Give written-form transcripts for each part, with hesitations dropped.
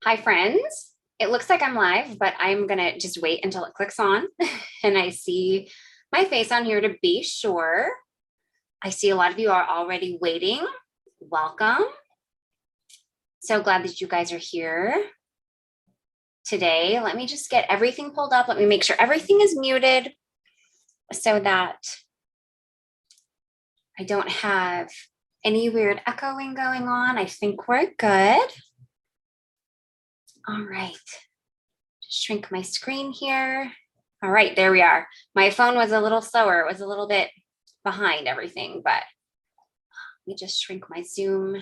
Hi, friends. It looks like I'm live, but I'm gonna just wait until it clicks on and I see my face on here to be sure. I see a lot of you are already waiting. Welcome. So glad that you guys are here today. Let me just get everything pulled up. Let me make sure everything is muted so that I don't have any weird echoing going on. I think we're good. All right. Just shrink my screen here. All right, there we are. My phone was a little slower. It was a little bit behind everything, but let me just shrink my Zoom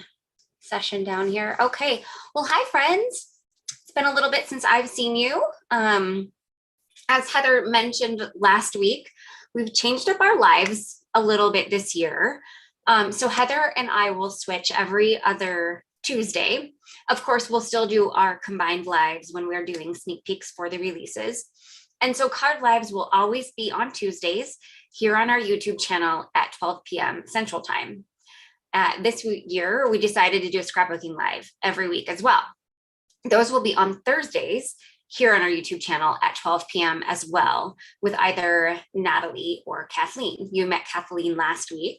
session down here. Okay, well, hi friends. It's been a little bit since I've seen you. As Heather mentioned last week, we've changed up our lives a little bit this year. So Heather and I will switch every other Tuesday. Of course, we'll still do our combined lives when we're doing sneak peeks for the releases. And so card lives will always be on Tuesdays here on our YouTube channel at 12 p.m. Central Time. This year, we decided to do a scrapbooking live every week as well. Those will be on Thursdays here on our YouTube channel at 12 p.m. as well, with either Natalie or Kathleen. You met Kathleen last week,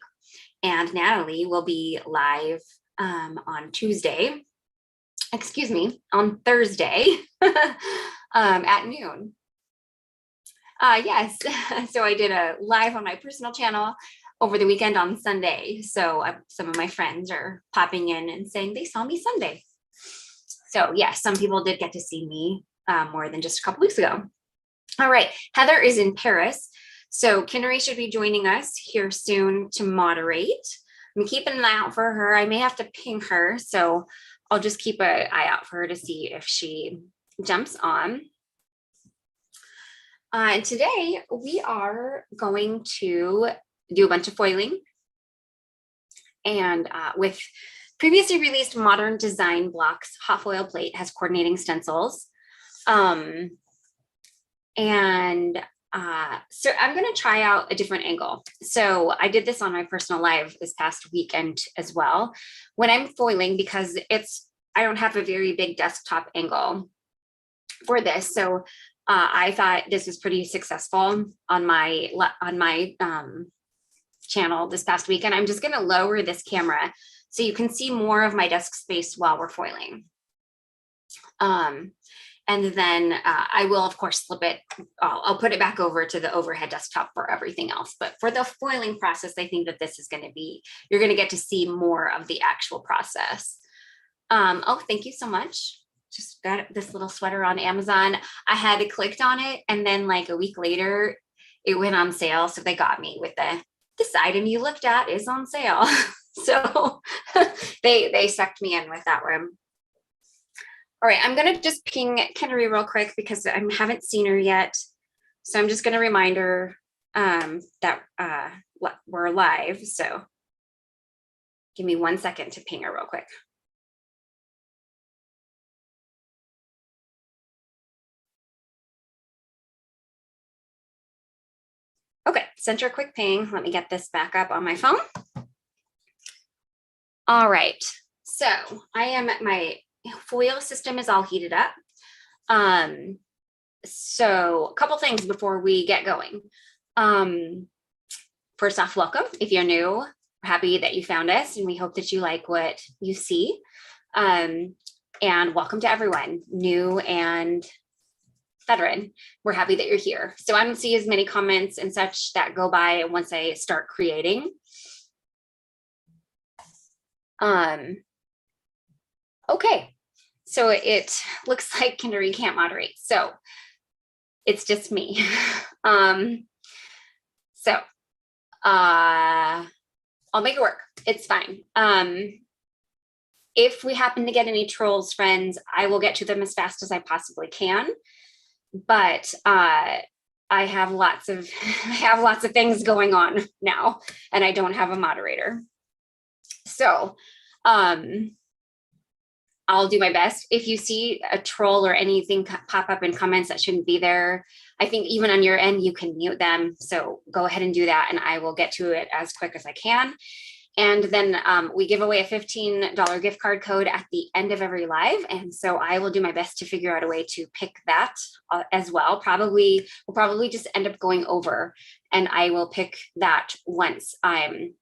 and Natalie will be live on Tuesday, on Thursday at noon. Yes, so I did a live on my personal channel over the weekend on Sunday. So some of my friends are popping in and saying they saw me Sunday. So yes, some people did get to see me more than just a couple weeks ago. All right, Heather is in Paris. So Kinnery should be joining us here soon to moderate. I'm keeping an eye out for her. I may have to ping her. So I'll just keep an eye out for her to see if she jumps on. And today we are going to do a bunch of foiling. And with previously released Modern Design Blocks, Hot Foil Plate has coordinating stencils. So I'm going to try out a different angle. So I did this on my personal live this past weekend as well. When I'm foiling, because I don't have a very big desktop angle for this. So I thought this was pretty successful on my channel this past week. And I'm just going to lower this camera so you can see more of my desk space while we're foiling. And then I will, of course, flip it. I'll put it back over to the overhead desktop for everything else. But for the foiling process, I think that this is going to be, you're going to get to see more of the actual process. Oh, thank you so much. Just got this little sweater on Amazon. I had clicked on it, and then like a week later, it went on sale. So they got me with this item you looked at is on sale. So they sucked me in with that one. All right, I'm gonna just ping Kinnery real quick because I haven't seen her yet. So I'm just gonna remind her that we're live. So give me 1 second to ping her real quick. Okay, sent her a quick ping. Let me get this back up on my phone. All right, so my foil system is all heated up. So a couple things before we get going. First off, welcome. If you're new, we're happy that you found us, and we hope that you like what you see. And welcome to everyone, new and veteran. We're happy that you're here. So I don't see as many comments and such that go by once I start creating. Okay, so it looks like Kinnery can't moderate, so it's just me. I'll make it work. It's fine. If we happen to get any trolls, friends, I will get to them as fast as I possibly can. But I have lots of things going on now, and I don't have a moderator. So I'll do my best. If you see a troll or anything pop up in comments that shouldn't be there, I think even on your end, you can mute them. So go ahead and do that, and I will get to it as quick as I can. And then we give away a $15 gift card code at the end of every live. And so I will do my best to figure out a way to pick that as well. We'll probably just end up going over, and I will pick that once I'm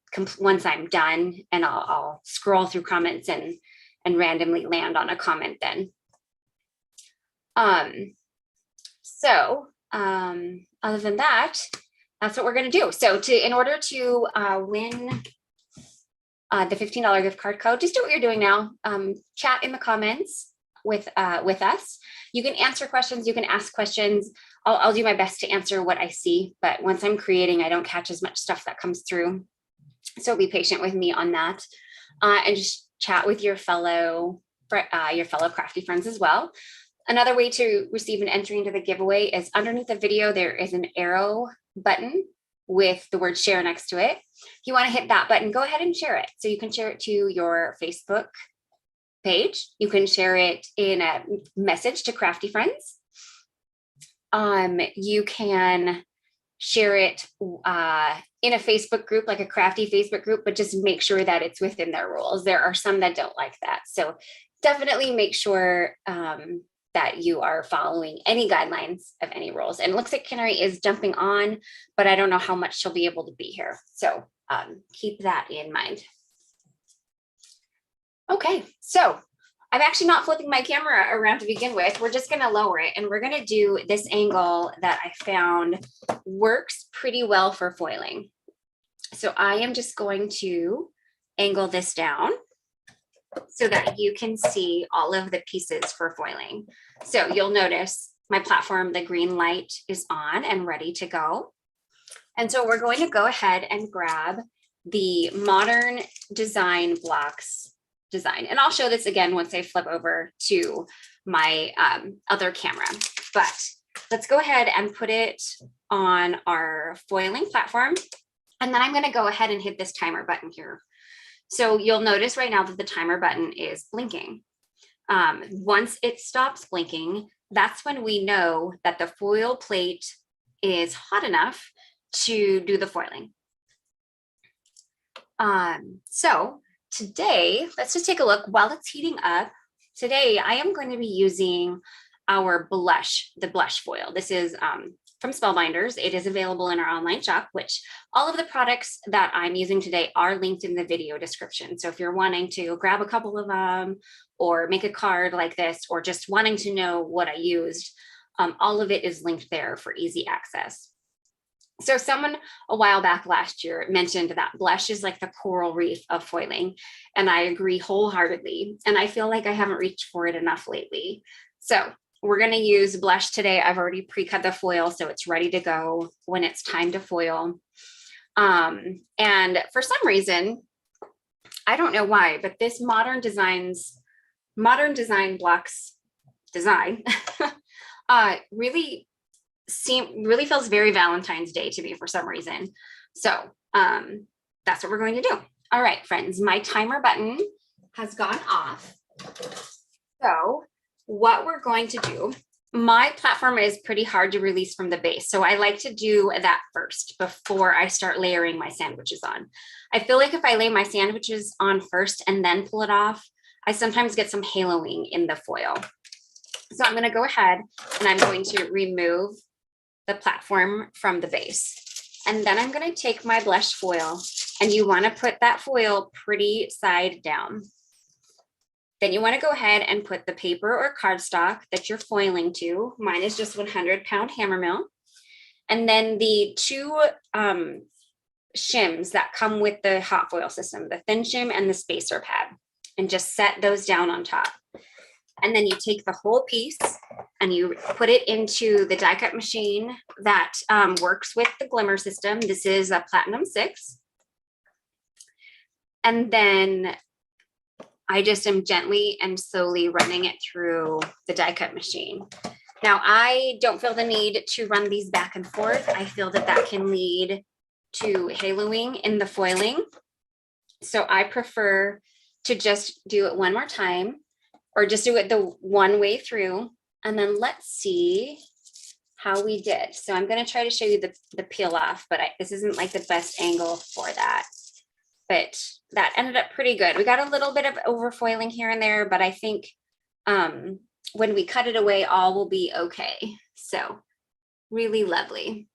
done, and I'll scroll through comments and randomly land on a comment then. Other than that, that's what we're going to do. So in order to win the $15 gift card code, just do what you're doing now. Chat in the comments with us. You can answer questions. You can ask questions. I'll do my best to answer what I see, but once I'm creating, I don't catch as much stuff that comes through. So be patient with me on that, and just chat with your fellow crafty friends as well. Another way to receive an entry into the giveaway is underneath the video, there is an arrow button with the word share next to it. If you want to hit that button, go ahead and share it. So you can share it to your Facebook page. You can share it in a message to crafty friends. You can share it in a Facebook group, like a crafty Facebook group, but just make sure that it's within their rules. There are some that don't like that. So definitely make sure that you are following any guidelines of any rules. And it looks like Canary is jumping on, but I don't know how much she'll be able to be here. So keep that in mind. Okay, so I'm actually not flipping my camera around to begin with. We're just gonna lower it, and we're gonna do this angle that I found works pretty well for foiling. So I am just going to angle this down so that you can see all of the pieces for foiling. So you'll notice my platform, the green light is on and ready to go. And so we're going to go ahead and grab the modern design blocks design. And I'll show this again once I flip over to my other camera. But let's go ahead and put it on our foiling platform. And then I'm going to go ahead and hit this timer button here. So you'll notice right now that the timer button is blinking. Once it stops blinking, that's when we know that the foil plate is hot enough to do the foiling. So today, let's just take a look while it's heating up. Today, I am going to be using our blush, the blush foil. This is from Spellbinders. It is available in our online shop, which all of the products that I'm using today are linked in the video description. So if you're wanting to grab a couple of them or make a card like this, or just wanting to know what I used, all of it is linked there for easy access. So someone a while back last year mentioned that blush is like the coral reef of foiling, and I agree wholeheartedly. And I feel like I haven't reached for it enough lately. So we're going to use blush today. I've already pre-cut the foil, so it's ready to go when it's time to foil. And for some reason, I don't know why, but this modern design blocks design really feels very Valentine's Day to me for some reason. So that's what we're going to do. All right, friends, my timer button has gone off. So what we're going to do, my platform is pretty hard to release from the base. So I like to do that first before I start layering my sandwiches on. I feel like if I lay my sandwiches on first and then pull it off, I sometimes get some haloing in the foil. So I'm going to go ahead and I'm going to remove the platform from the base. And then I'm going to take my blush foil, and you want to put that foil pretty side down. Then you want to go ahead and put the paper or cardstock that you're foiling to. Mine is just 100-pound hammer mill. And then the two shims that come with the hot foil system, the thin shim and the spacer pad, and just set those down on top. And then you take the whole piece and you put it into the die cut machine that works with the glimmer system. This is a Platinum 6. And then I just am gently and slowly running it through the die cut machine. Now, I don't feel the need to run these back and forth. I feel that that can lead to haloing in the foiling. So I prefer to just do it one more time, or just do it the one way through. And then let's see how we did. So I'm going to try to show you the peel off, but this isn't like the best angle for that. but that ended up pretty good. We got a little bit of overfoiling here and there, but I think when we cut it away, all will be okay. So really lovely.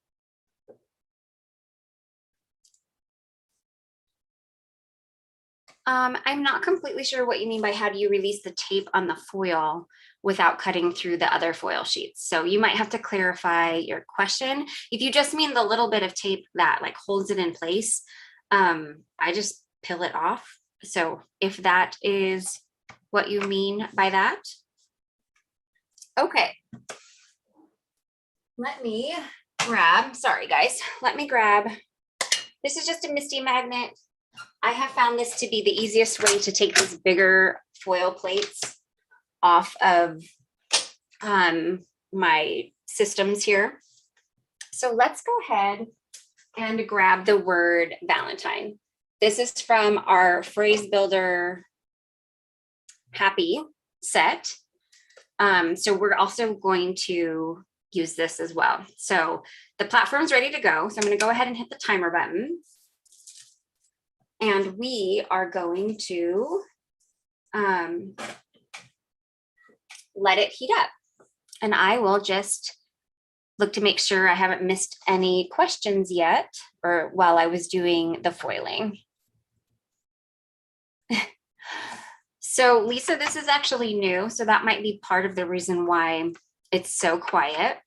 I'm not completely sure what you mean by how do you release the tape on the foil without cutting through the other foil sheets. So you might have to clarify your question. If you just mean the little bit of tape that like holds it in place, I just peel it off. So if that is what you mean by that. Okay. Let me grab, sorry guys, let me grab, this is just a Misty magnet. I have found this to be the easiest way to take these bigger foil plates off of my systems here. So let's go ahead and grab the word Valentine. This is from our phrase builder happy set. So we're also going to use this as well. So the platform's ready to go. So I'm going to go ahead and hit the timer button. And we are going to let it heat up. And I will just look to make sure I haven't missed any questions yet, or while I was doing the foiling. So Lisa, this is actually new. So that might be part of the reason why it's so quiet.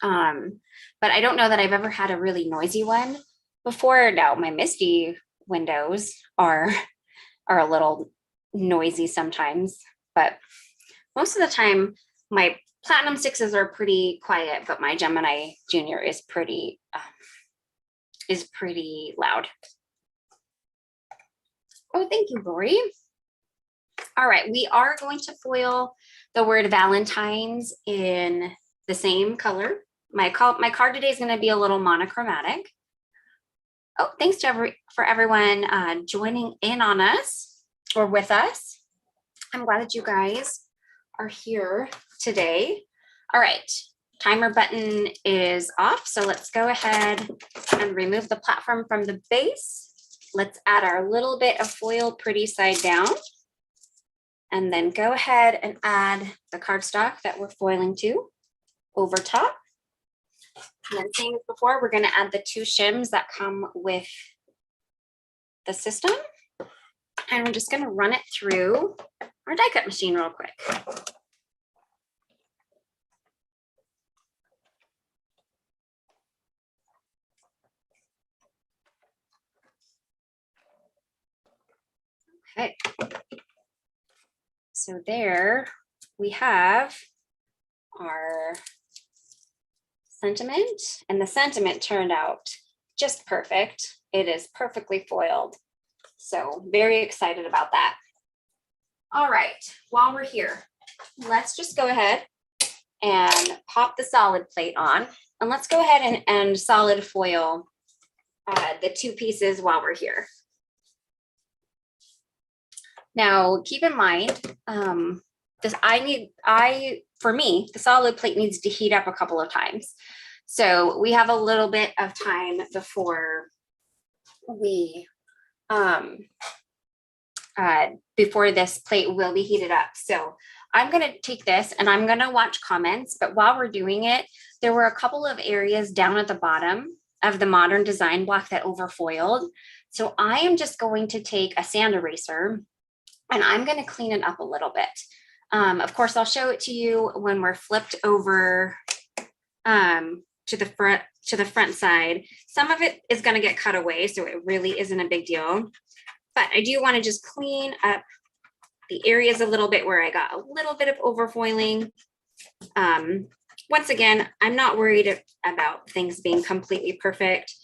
But I don't know that I've ever had a really noisy one before. Now my Misty windows are a little noisy sometimes, but most of the time my Platinum 6s are pretty quiet, but my Gemini Junior is pretty loud. Oh, thank you, Lori. All right, we are going to foil the word Valentine's in the same color. My card today is going to be a little monochromatic. Oh, thanks to for everyone joining in on us or with us. I'm glad that you guys are here today. All right, timer button is off. So let's go ahead and remove the platform from the base. Let's add our little bit of foil pretty side down. And then go ahead and add the cardstock that we're foiling to over top. And then same as before, we're going to add the 2 shims that come with the system. And we're just going to run it through our die cut machine real quick. Okay. So there we have our sentiment, and the sentiment turned out just perfect. It is perfectly foiled. So very excited about that. All right, while we're here, let's just go ahead and pop the solid plate on, and let's go ahead and solid foil the 2 pieces while we're here. Now, keep in mind, for me, the solid plate needs to heat up a couple of times. So we have a little bit of time before we, before this plate will be heated up. So I'm going to take this and I'm going to watch comments, but while we're doing it, there were a couple of areas down at the bottom of the modern design block that overfoiled. So I am just going to take a sand eraser and I'm going to clean it up a little bit. Of course, I'll show it to you when we're flipped over to the front side. Some of it is going to get cut away, so it really isn't a big deal. But I do want to just clean up the areas a little bit where I got a little bit of overfoiling. Once again, I'm not worried about things being completely perfect.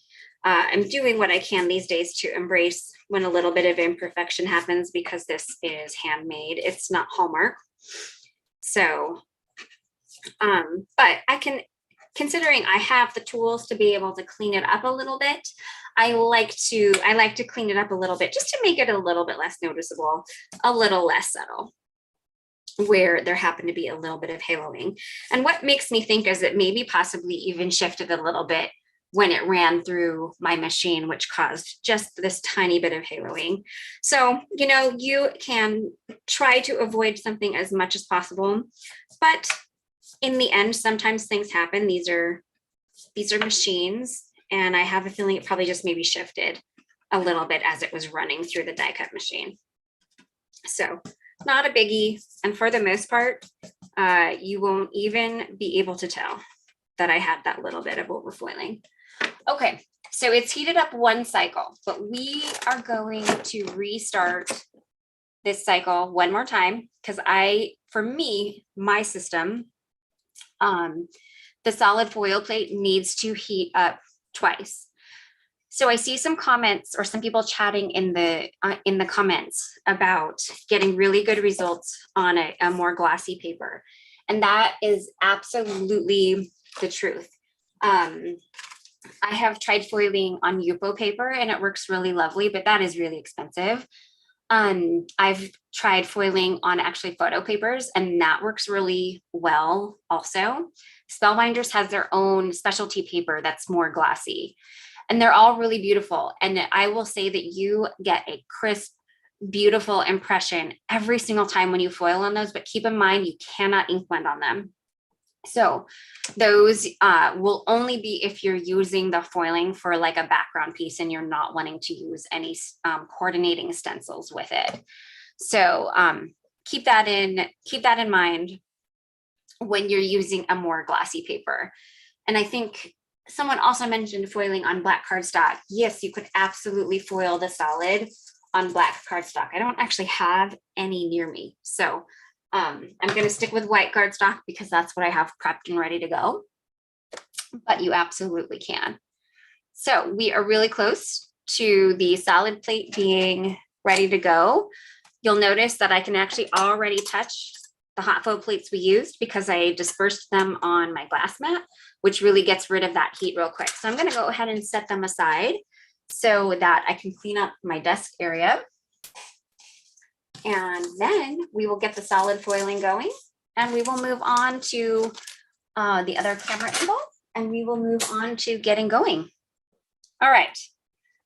I'm doing what I can these days to embrace when a little bit of imperfection happens because this is handmade. It's not Hallmark. So, but I can, considering I have the tools to be able to clean it up a little bit, I like to clean it up a little bit just to make it a little bit less noticeable, a little less subtle, where there happened to be a little bit of haloing. And what makes me think is that maybe possibly even shifted a little bit when it ran through my machine, which caused just this tiny bit of haloing. So, you know, you can try to avoid something as much as possible, but in the end, sometimes things happen. These are machines, and I have a feeling it probably just maybe shifted a little bit as it was running through the die cut machine. So not a biggie. And for the most part, you won't even be able to tell that I had that little bit of overfoiling. Okay, so it's heated up one cycle, but we are going to restart this cycle one more time because for me, my system, the solid foil plate needs to heat up twice. So I see some comments or some people chatting in the comments about getting really good results on a more glossy paper. And that is absolutely the truth. I have tried foiling on Yupo paper and it works really lovely, but that is really expensive. I've tried foiling on actually photo papers and that works really well also. Spellbinders has their own specialty paper that's more glossy and they're all really beautiful. And I will say that you get a crisp, beautiful impression every single time when you foil on those, but keep in mind, you cannot ink blend on them. So those will only be if you're using the foiling for like a background piece and you're not wanting to use any coordinating stencils with it. So keep that in mind when you're using a more glossy paper. And I think someone also mentioned foiling on black cardstock. Yes, you could absolutely foil the solid on black cardstock. I don't actually have any near me. So I'm going to stick with white cardstock because that's what I have prepped and ready to go, but you absolutely can. So we are really close to the solid plate being ready to go. You'll notice that I can actually already touch the hot foil plates we used because I dispersed them on my glass mat, which really gets rid of that heat real quick. So I'm going to go ahead and set them aside so that I can clean up my desk area. And then we will get the solid foiling going and we will move on to the other camera angle and we will move on to getting going. All right,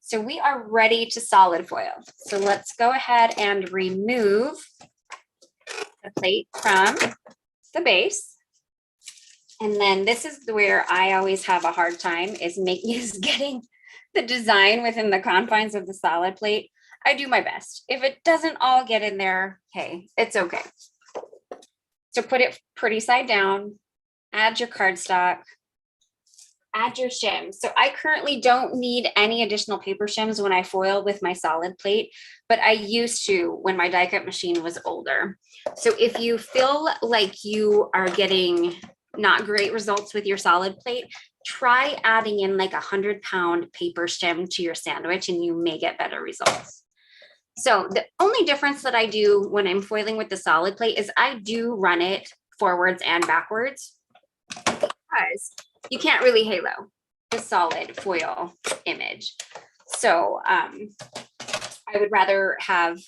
so we are ready to solid foil. So let's go ahead and remove the plate from the base. And then this is where I always have a hard time is getting the design within the confines of the solid plate. I do my best. If it doesn't all get in there, hey, it's okay. So put it pretty side down, add your cardstock, add your shims. So I currently don't need any additional paper shims when I foil with my solid plate, but I used to when my die cut machine was older. So if you feel like you are getting not great results with your solid plate, try adding in like 100-pound paper shim to your sandwich and you may get better results. So the only difference that I do when I'm foiling with the solid plate is I do run it forwards and backwards because you can't really halo the solid foil image. So I would rather have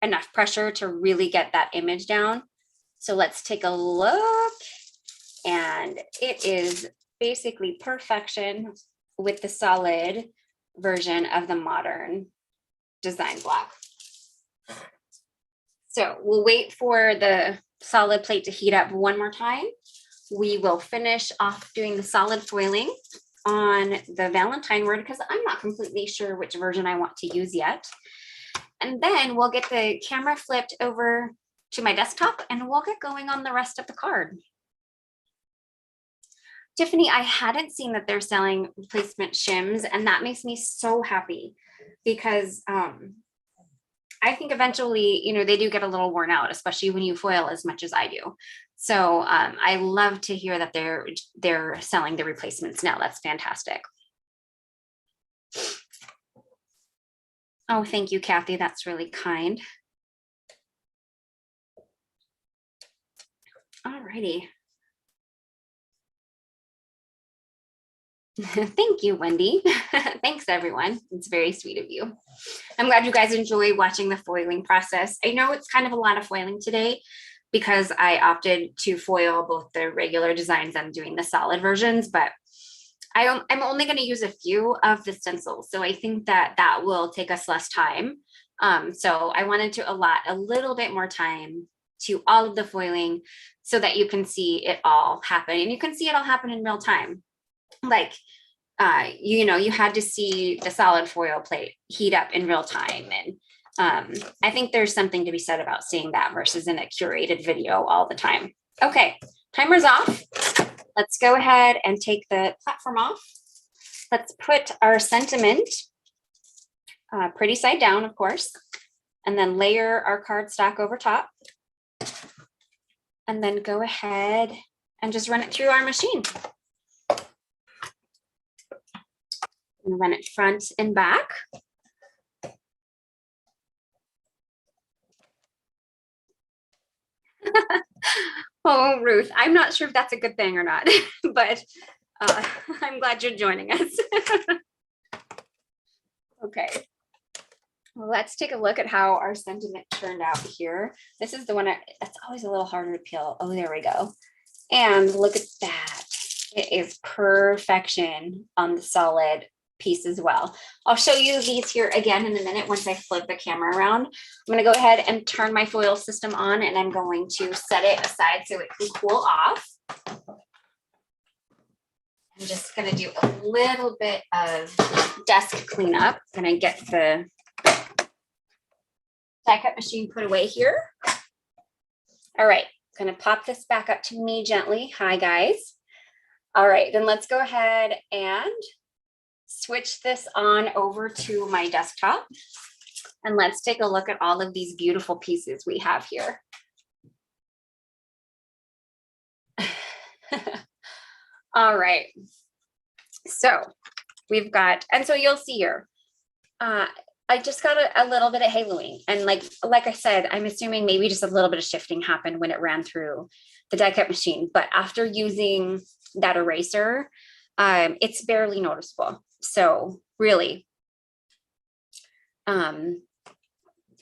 enough pressure to really get that image down. So let's take a look. And it is basically perfection with the solid version of the modern design block. So we'll wait for the solid plate to heat up one more time. We will finish off doing the solid foiling on the Valentine word because I'm not completely sure which version I want to use yet. And then we'll get the camera flipped over to my desktop and we'll get going on the rest of the card. Tiffany, I hadn't seen that they're selling replacement shims, and that makes me so happy because I think eventually, you know, they do get a little worn out, especially when you foil as much as I do. So I love to hear that they're selling the replacements now. That's fantastic. Oh, thank you, Kathy. That's really kind. All righty. Thank you, Wendy. Thanks, everyone. It's very sweet of you. I'm glad you guys enjoy watching the foiling process. I know it's kind of a lot of foiling today because I opted to foil both the regular designs and doing the solid versions, but I'm only going to use a few of the stencils, so I think that that will take us less time. So I wanted to allot a little bit more time to all of the foiling so that you can see it all happen, and you can see it all happen in real time. Like, you know, you had to see the solid foil plate heat up in real time. And I think there's something to be said about seeing that versus in a curated video all the time. Okay, timer's off. Let's go ahead and take the platform off. Let's put our sentiment pretty side down, of course, and then layer our cardstock over top. And then go ahead and just run it through our machine. And run it front and back. Oh, Ruth, I'm not sure if that's a good thing or not, but I'm glad you're joining us. Okay, well, let's take a look at how our sentiment turned out here. This is the one that's always a little harder to peel. Oh, there we go. And look at that. It is perfection on the solid piece as well. I'll show you these here again in a minute once I flip the camera around. I'm going to go ahead and turn my foil system on, and I'm going to set it aside so it can cool off. I'm just going to do a little bit of desk cleanup. I'm going to get the die cut machine put away here. All right, going to pop this back up to me gently. Hi, guys. All right, then let's go ahead and switch this on over to my desktop, and let's take a look at all of these beautiful pieces we have here. All right, so we've got, and so you'll see here, I just got a little bit of haloing, and like I said, I'm assuming maybe just a little bit of shifting happened when it ran through the die cut machine, but after using that eraser, it's barely noticeable. So really,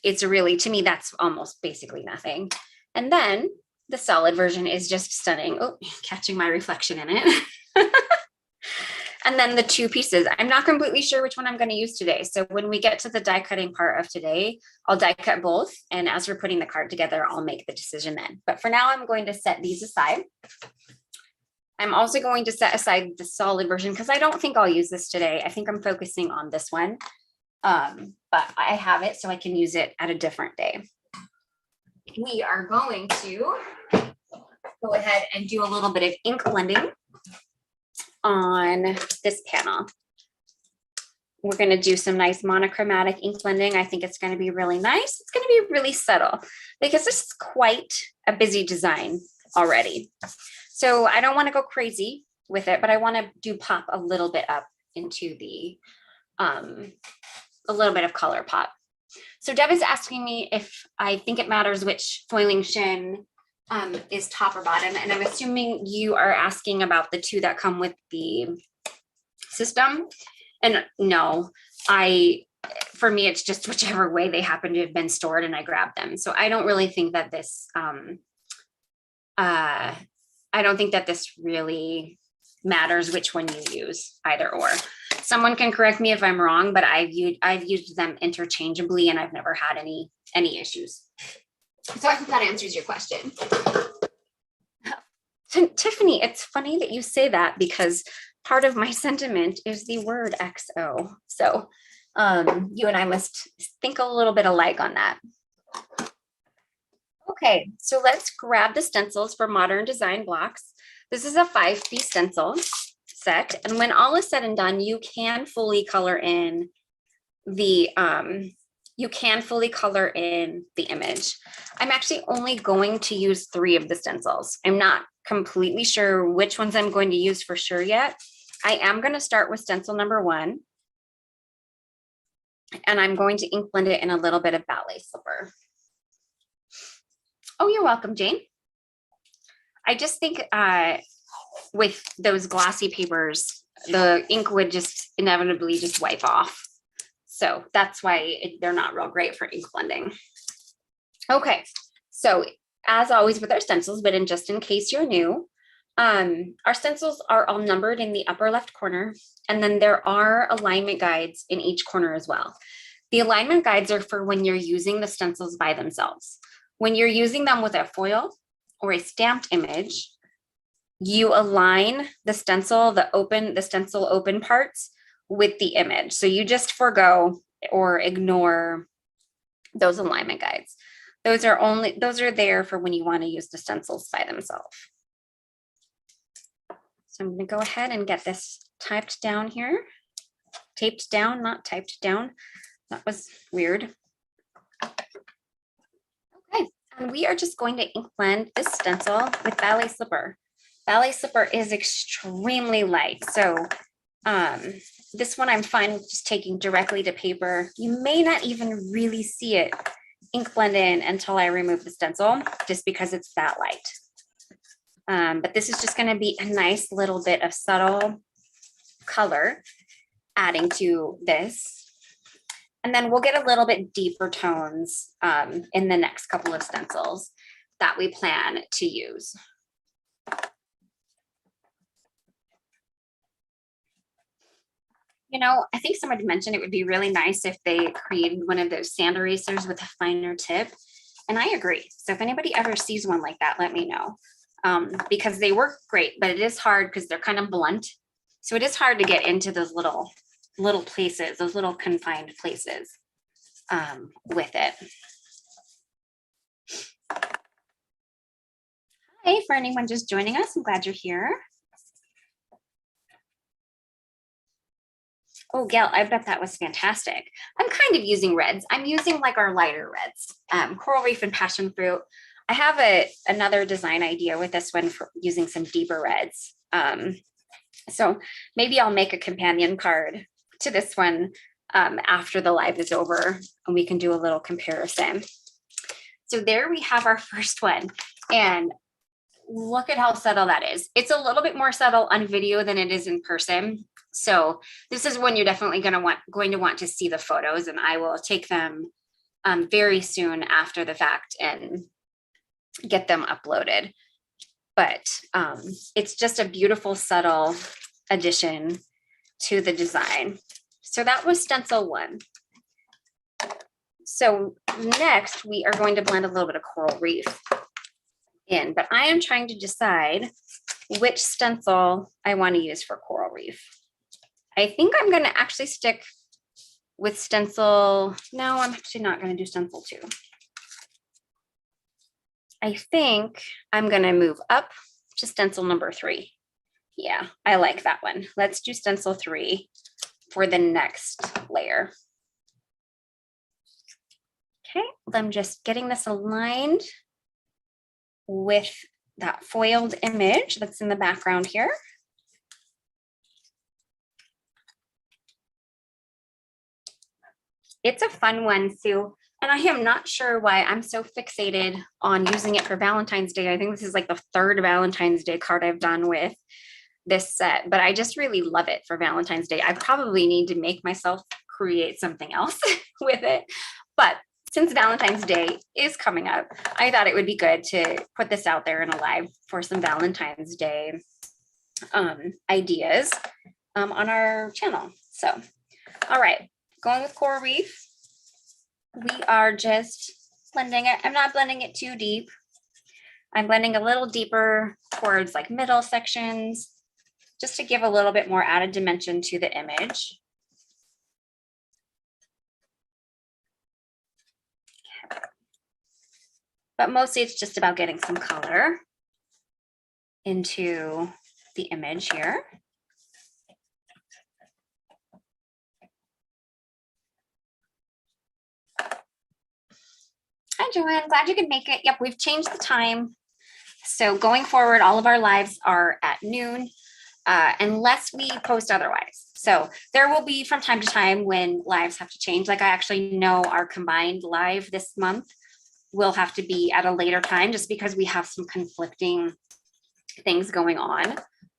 it's really, to me, that's almost basically nothing. And then the solid version is just stunning. Oh, catching my reflection in it. And then the two pieces, I'm not completely sure which one I'm going to use today. So when we get to the die cutting part of today, I'll die cut both. And as we're putting the card together, I'll make the decision then. But for now, I'm going to set these aside. I'm also going to set aside the solid version because I don't think I'll use this today. I think I'm focusing on this one, but I have it so I can use it at a different day. We are going to go ahead and do a little bit of ink blending on this panel. We're going to do some nice monochromatic ink blending. I think it's going to be really nice. It's going to be really subtle because this is quite a busy design already. So I don't want to go crazy with it, but I want to do pop a little bit up into the, a little bit of color pop. So Deb is asking me if I think it matters which foiling shin is top or bottom. And I'm assuming you are asking about the two that come with the system. And no, for me, it's just whichever way they happen to have been stored and I grabbed them. So I don't really think that this, I don't think that this really matters which one you use, either or. Someone can correct me if I'm wrong, but I've used them interchangeably and I've never had any issues. So I hope that answers your question. Tiffany, it's funny that you say that because part of my sentiment is the word XO. So you and I must think a little bit alike on that. Okay, so let's grab the stencils for Modern Design Blocks. This is a 5-piece stencil set, and when all is said and done, you can fully color in the image. I'm actually only going to use 3 of the stencils. I'm not completely sure which ones I'm going to use for sure yet. I am going to start with stencil number 1, and I'm going to ink blend it in a little bit of Ballet Slipper. Oh, you're welcome, Jane. I just think with those glossy papers, the ink would just inevitably just wipe off. So that's why they're not real great for ink blending. Okay, so as always with our stencils, but just in case you're new, Our stencils are all numbered in the upper left corner, and then there are alignment guides in each corner as well. The alignment guides are for when you're using the stencils by themselves. When you're using them with a foil or a stamped image, you align the stencil, the stencil open parts with the image. So you just forego or ignore those alignment guides. Those are there for when you want to use the stencils by themselves. So I'm going to go ahead and get this typed down here. Taped down, not typed down. That was weird. Okay, and we are just going to ink blend this stencil with Ballet Slipper. Ballet Slipper is extremely light, so this one I'm fine with just taking directly to paper. You may not even really see it ink blend in until I remove the stencil, just because it's that light. But this is just going to be a nice little bit of subtle color adding to this. And then we'll get a little bit deeper tones in the next couple of stencils that we plan to use. You know, I think somebody mentioned it would be really nice if they created one of those sand erasers with a finer tip. And I agree. So if anybody ever sees one like that, let me know. Because they work great, but it is hard because they're kind of blunt. So it is hard to get into those little places, those little confined places with it. Hi, for anyone just joining us, I'm glad you're here. Oh, Gail, I bet that was fantastic. I'm kind of using reds. I'm using like our lighter reds, Coral Reef and Passion Fruit. I have another design idea with this one for using some deeper reds. So maybe I'll make a companion card to this one after the live is over, and we can do a little comparison. So there we have our first one, and look at how subtle that is. It's a little bit more subtle on video than it is in person. So this is when you're definitely going to want to see the photos, and I will take them very soon after the fact and get them uploaded. But it's just a beautiful, subtle addition to the design. So that was stencil one. So next we are going to blend a little bit of Coral Reef in, but I am trying to decide which stencil I want to use for Coral Reef. I think I'm going to actually stick with stencil. No, I'm actually not going to do stencil 2. I think I'm going to move up to stencil number 3. Yeah, I like that one. Let's do stencil 3 for the next layer. Okay, I'm just getting this aligned with that foiled image that's in the background here. It's a fun one, Sue. And I am not sure why I'm so fixated on using it for Valentine's Day. I think this is like the 3rd Valentine's Day card I've done with this set, but I just really love it for Valentine's Day. I probably need to make myself create something else with it. But since Valentine's Day is coming up, I thought it would be good to put this out there in a live for some Valentine's Day ideas on our channel. So, all right. Going with Coral Reef, we are just blending it. I'm not blending it too deep. I'm blending a little deeper towards like middle sections, just to give a little bit more added dimension to the image. Okay. But mostly it's just about getting some color into the image here. Hi, Joanne. Glad you could make it. Yep, we've changed the time. So going forward, all of our lives are at noon, unless we post otherwise. So there will be from time to time when lives have to change. Like I actually know our combined live this month will have to be at a later time just because we have some conflicting things going on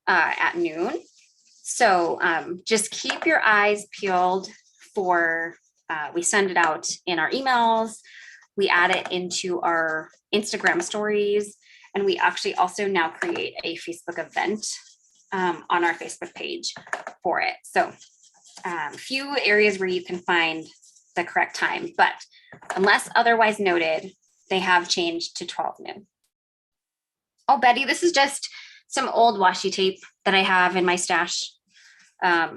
at noon. So just keep your eyes peeled for, we send it out in our emails. We add it into our Instagram stories, And we actually also now create a Facebook event on our Facebook page for it. So few areas where you can find the correct time, but unless otherwise noted, they have changed to 12 noon. Oh, Betty, this is just some old washi tape that I have in my stash. I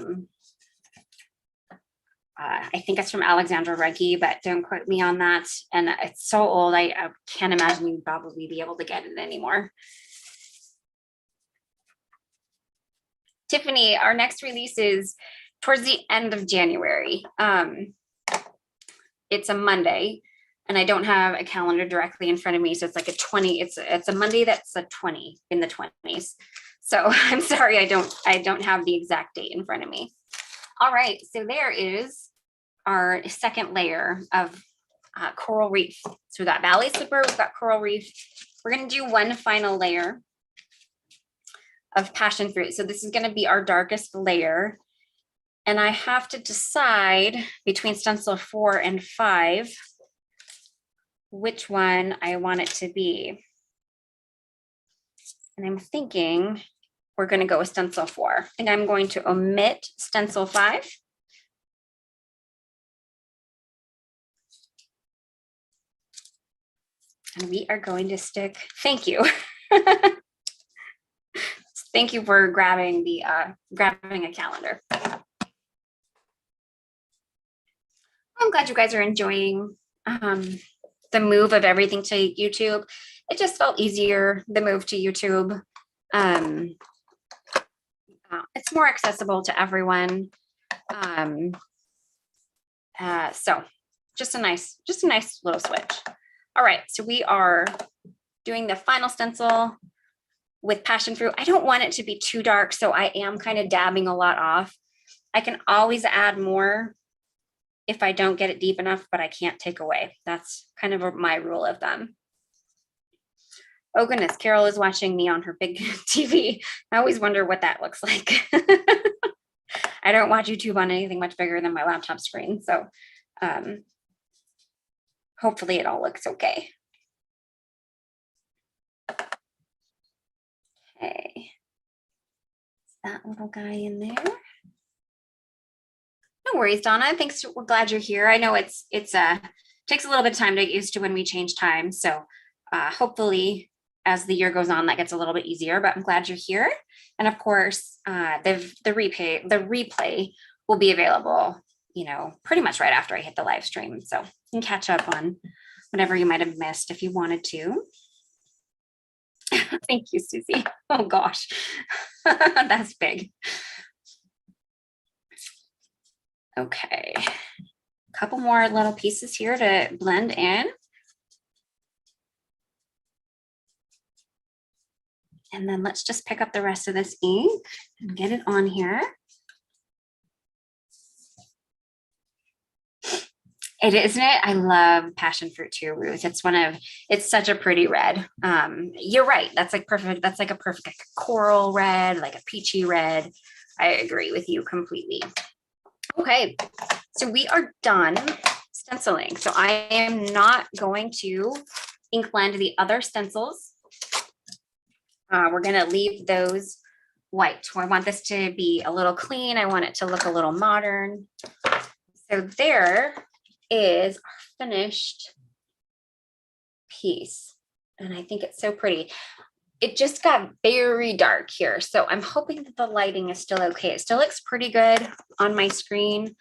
think it's from Alexandra Reggie, but don't quote me on that. And it's so old, I can't imagine you'd probably be able to get it anymore. Tiffany, our next release is towards the end of January. It's a Monday, and I don't have a calendar directly in front of me, so it's like a 20. It's a Monday that's a 20 in the 20s. So I'm sorry, I don't have the exact date in front of me. All right, so there is our second layer of coral reef. So we got Ballet slipper, we've got coral reef. We're going to do one final layer of passion fruit. So this is going to be our darkest layer. And I have to decide between stencil 4 and 5 which one I want it to be. And I'm thinking we're going to go with stencil 4. And I'm going to omit stencil 5. And we are going to stick, thank you. Thank you for grabbing a calendar. I'm glad you guys are enjoying the move of everything to YouTube. It just felt easier, the move to YouTube. It's more accessible to everyone. So just a nice little switch. All right, so we are doing the final stencil with passion fruit. I don't want it to be too dark, so I am kind of dabbing a lot off. I can always add more if I don't get it deep enough, but I can't take away. That's kind of my rule of thumb. Oh goodness, Carol is watching me on her big TV. I always wonder what that looks like. I don't watch YouTube on anything much bigger than my laptop screen, so hopefully it all looks okay. Okay, that little guy in there. No worries, Donna. Thanks. We're glad you're here. I know it takes a little bit of time to get used to when we change time. So hopefully as the year goes on, that gets a little bit easier, but I'm glad you're here. And of course, the replay will be available, pretty much right after I hit the live stream. So you can catch up on whatever you might have missed if you wanted to. Thank you, Susie. Oh gosh, that's big. Okay, a couple more little pieces here to blend in. And then let's just pick up the rest of this ink and get it on here. Isn't it? I love passion fruit too, Ruth. It's such a pretty red. You're right. That's like perfect. That's like a perfect coral red, like a peachy red. I agree with you completely. Okay, so we are done stenciling. So I am not going to ink blend the other stencils. We're going to leave those white. I want this to be a little clean. I want it to look a little modern. So there is our finished piece. And I think it's so pretty. It just got very dark here. So I'm hoping that the lighting is still okay. It still looks pretty good on my screen.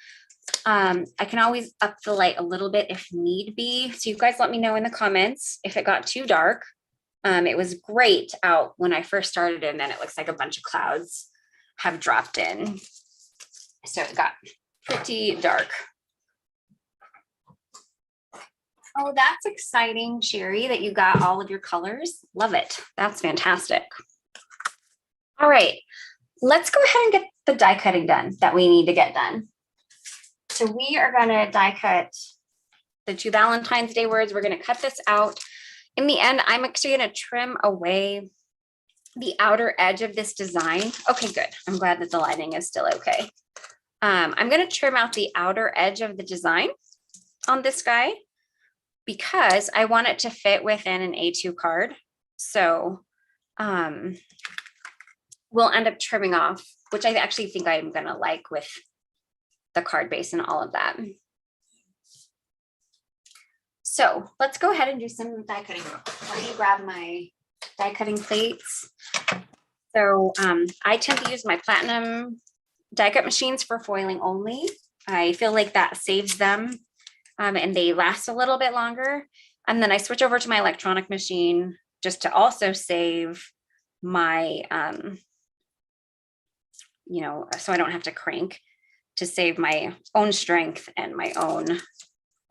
I can always up the light a little bit if need be. So you guys let me know in the comments if it got too dark. It was great out when I first started, and then it looks like a bunch of clouds have dropped in. So it got pretty dark. Oh, that's exciting, Sherry, that you got all of your colors. Love it. That's fantastic. All right, let's go ahead and get the die cutting done that we need to get done. So we are going to die cut the 2 Valentine's Day words. We're going to cut this out. In the end, I'm actually going to trim away the outer edge of this design. Okay, good. I'm glad that the lighting is still okay. I'm going to trim out the outer edge of the design on this guy, because I want it to fit within an A2 card. So we'll end up trimming off, which I actually think I'm gonna like with the card base and all of that. So let's go ahead and do some die cutting. Let me grab my die cutting plates. So I tend to use my platinum die cut machines for foiling only. I feel like that saves them and they last a little bit longer. And then I switch over to my electronic machine just to also save my, you know, so I don't have to crank, to save my own strength and my own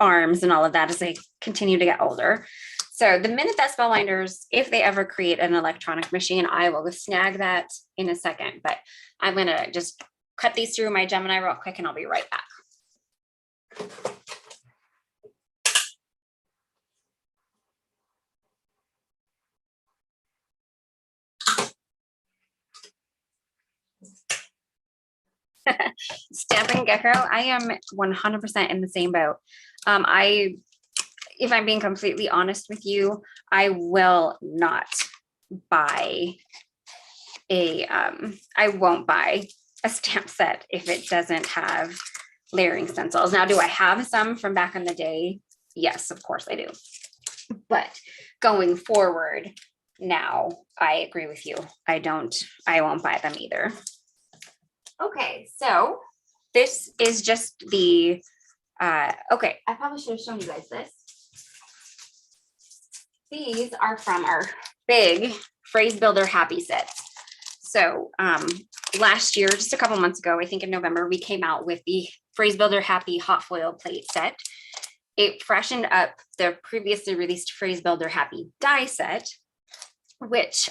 arms and all of that as I continue to get older. So the minute that Spellbinders, if they ever create an electronic machine, I will snag that in a second, but I'm gonna just cut these through my Gemini real quick and I'll be right back. Stamping Gecko, I am 100% in the same boat. If I'm being completely honest with you, I will not buy I won't buy a stamp set if it doesn't have layering stencils. Now, do I have some from back in the day? Yes, of course I do. But going forward now, I agree with you. I won't buy them either. Okay, so this is just the, okay, I probably should have shown you guys this. These are from our big Phrase Builder Happy set. So last year, just a couple months ago, I think in November, we came out with the Phrase Builder Happy Hot Foil Plate set. It freshened up the previously released Phrase Builder Happy die set, which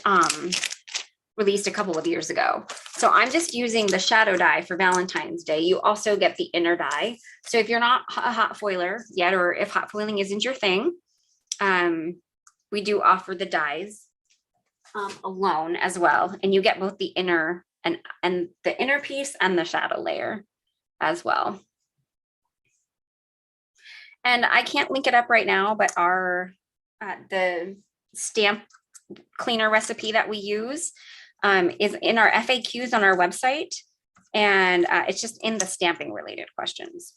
released a couple of years ago. So I'm just using the shadow die for Valentine's Day. You also get the inner die. So if you're not a hot foiler yet, or if hot foiling isn't your thing, we do offer the dies alone as well. And you get both the inner and the inner piece and the shadow layer as well. And I can't link it up right now, but the stamp cleaner recipe that we use is in our FAQs on our website. And it's just in the stamping related questions.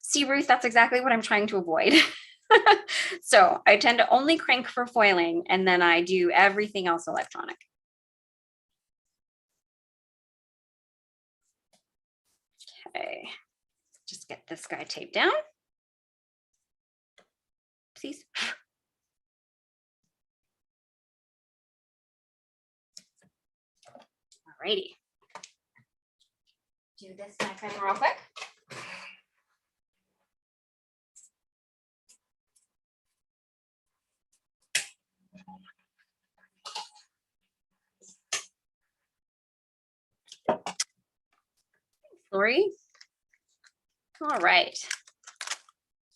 See, Ruth, that's exactly what I'm trying to avoid. So I tend to only crank for foiling, and then I do everything else electronic. Okay, just get this guy taped down. Please. Alrighty. Do this die cutting real quick. Lori. All right.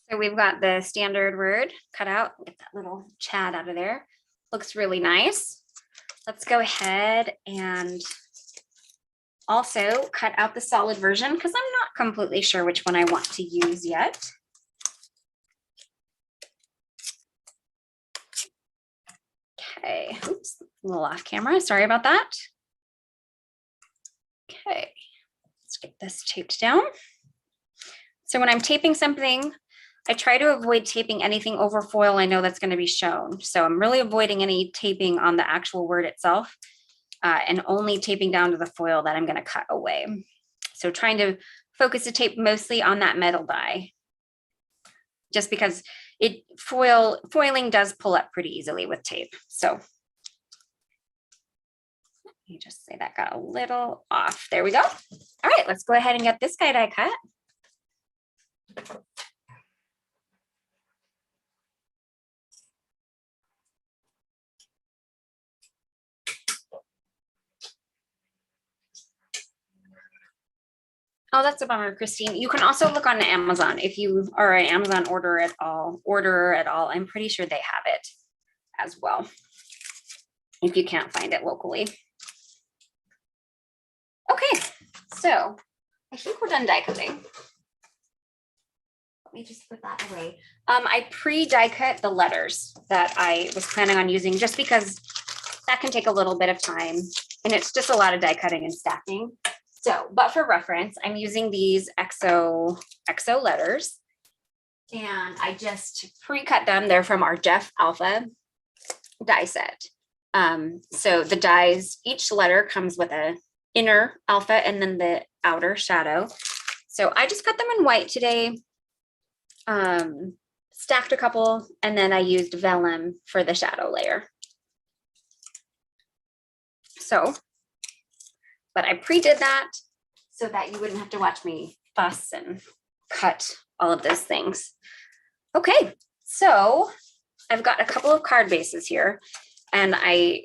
So we've got the standard word cut out. Get that little Chad out of there. Looks really nice. Let's go ahead and also cut out the solid version because I'm not completely sure which one I want to use yet. Okay, oops, a little off camera. Sorry about that. Okay, let's get this taped down. So when I'm taping something, I try to avoid taping anything over foil I know that's going to be shown. So I'm really avoiding any taping on the actual word itself and only taping down to the foil that I'm going to cut away. So trying to focus the tape mostly on that metal die, just because foiling does pull up pretty easily with tape. So let me just say that got a little off. There we go. All right, let's go ahead and get this guy die cut. Oh, that's a bummer, Christine. You can also look on Amazon if you are an Amazon orderer at all. I'm pretty sure they have it as well, if you can't find it locally. Okay, so I think we're done die cutting. let me just put that away. I pre-die cut the letters that I was planning on using just because that can take a little bit of time and it's just a lot of die cutting and stacking. So, but for reference, I'm using these XO letters and I just pre-cut them. They're from our Jeff Alpha die set. So the dies, each letter comes with a inner alpha and then the outer shadow. So I just cut them in white today, stacked a couple, and then I used vellum for the shadow layer. So, but I pre-did that so that you wouldn't have to watch me fuss and cut all of those things. Okay, so I've got a couple of card bases here and I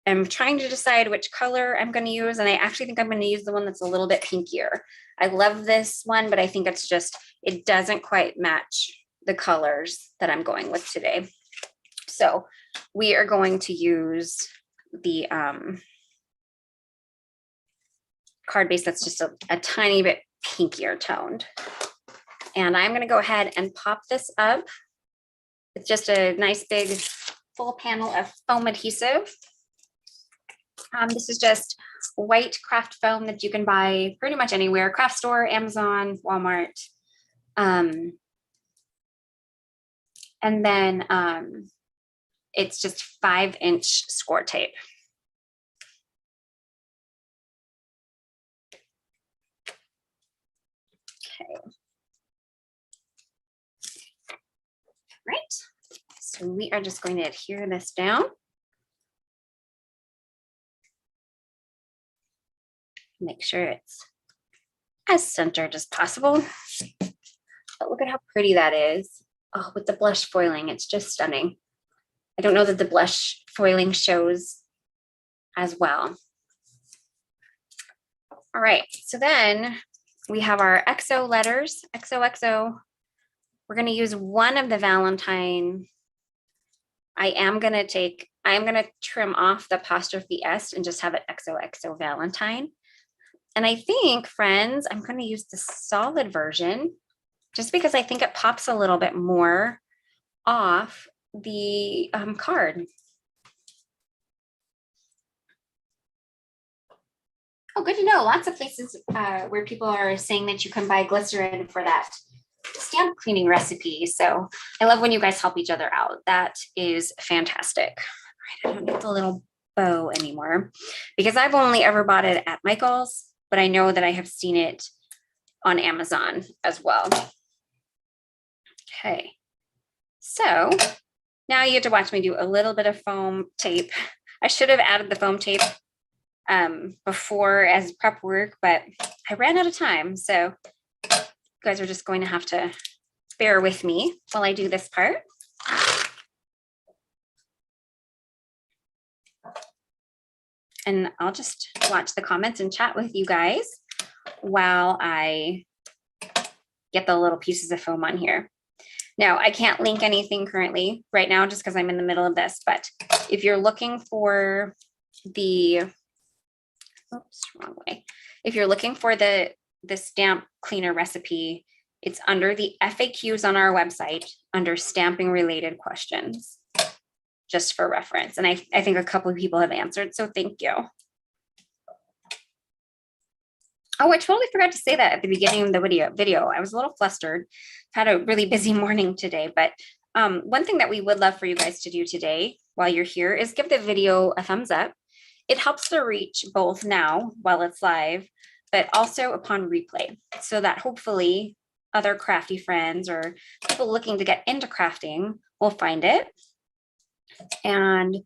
am trying to decide which color I'm going to use. And I actually think I'm going to use the one that's a little bit pinkier. I love this one, but I think it's just, it doesn't quite match the colors that I'm going with today. So we are going to use the card base that's just a tiny bit pinkier toned. And I'm going to go ahead and pop this up. It's just a nice big full panel of foam adhesive. This is just white craft foam that you can buy pretty much anywhere, craft store, Amazon, Walmart. And then it's just 5-inch score tape. Okay. Right. So we are just going to adhere this down. Make sure it's as centered as possible. But look at how pretty that is. Oh, with the blush foiling, it's just stunning. I don't know that the blush foiling shows as well. All right, so then we have our XO letters, XOXO. We're going to use one of the Valentine. I am going to trim off the apostrophe S and just have it XOXO Valentine. And I think, friends, I'm going to use the solid version just because I think it pops a little bit more off the card. Oh, good to know. Lots of places where people are saying that you can buy glycerin for that stamp cleaning recipe. So I love when you guys help each other out. That is fantastic. All right, I don't need the little bow anymore because I've only ever bought it at Michael's, but I know that I have seen it on Amazon as well. Okay, so now you get to watch me do a little bit of foam tape. I should have added the foam tape before as prep work, but I ran out of time. So you guys are just going to have to bear with me while I do this part. And I'll just watch the comments and chat with you guys while I get the little pieces of foam on here. Now, I can't link anything currently right now just because I'm in the middle of this, but if you're looking for the, oops, wrong way. If you're looking for the stamp cleaner recipe, it's under the FAQs on our website under stamping related questions, just for reference. And I think a couple of people have answered, so thank you. Oh, I totally forgot to say that at the beginning of the video. I was a little flustered, had a really busy morning today, but one thing that we would love for you guys to do today while you're here is give the video a thumbs up. It helps to reach both now while it's live, but also upon replay, so that hopefully other crafty friends or people looking to get into crafting will find it and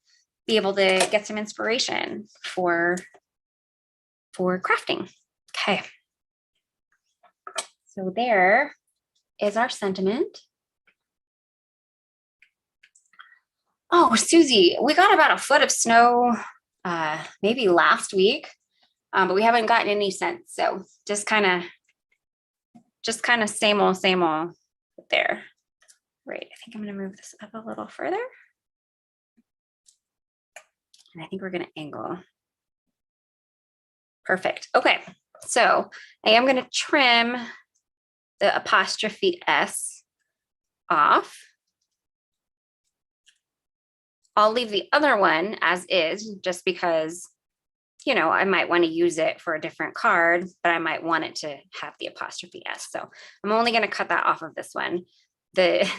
be able to get some inspiration for crafting. Okay, so there is our sentiment. Oh, Susie, we got about a foot of snow maybe last week, but we haven't gotten any since. So just kind of same old there. Right, I think I'm going to move this up a little further. And I think we're going to angle. Perfect. Okay, so I am going to trim the apostrophe S off. I'll leave the other one as is, just because, you know, I might want to use it for a different card, but I might want it to have the apostrophe S. So I'm only going to cut that off of this one. The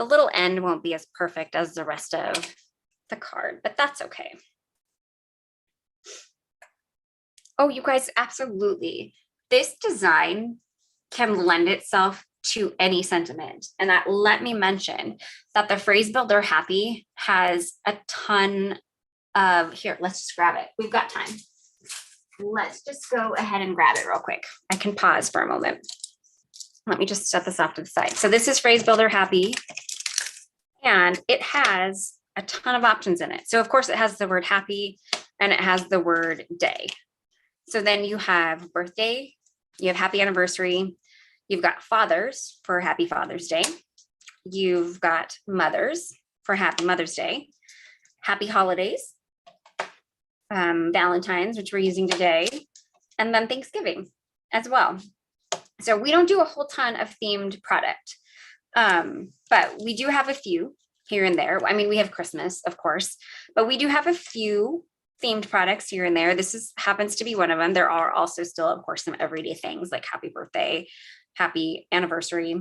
little end won't be as perfect as the rest of the card, but that's okay. Oh, you guys, absolutely. This design can lend itself to any sentiment. And that, let me mention that the phrase builder happy has a ton of, here, let's just grab it. We've got time. Let's just go ahead and grab it real quick. I can pause for a moment. Let me just set this off to the side. So this is phrase builder happy, and it has a ton of options in it. So of course it has the word happy and it has the word day. So then you have birthday, you have happy anniversary, you've got fathers for happy Father's Day, you've got mothers for happy Mother's Day, happy holidays, Valentine's, which we're using today, and then Thanksgiving as well. So we don't do a whole ton of themed product, but we do have a few here and there. I mean, we have Christmas, of course, but we do have a few themed products here and there. This happens to be one of them. There are also still, of course, some everyday things like happy birthday, happy anniversary.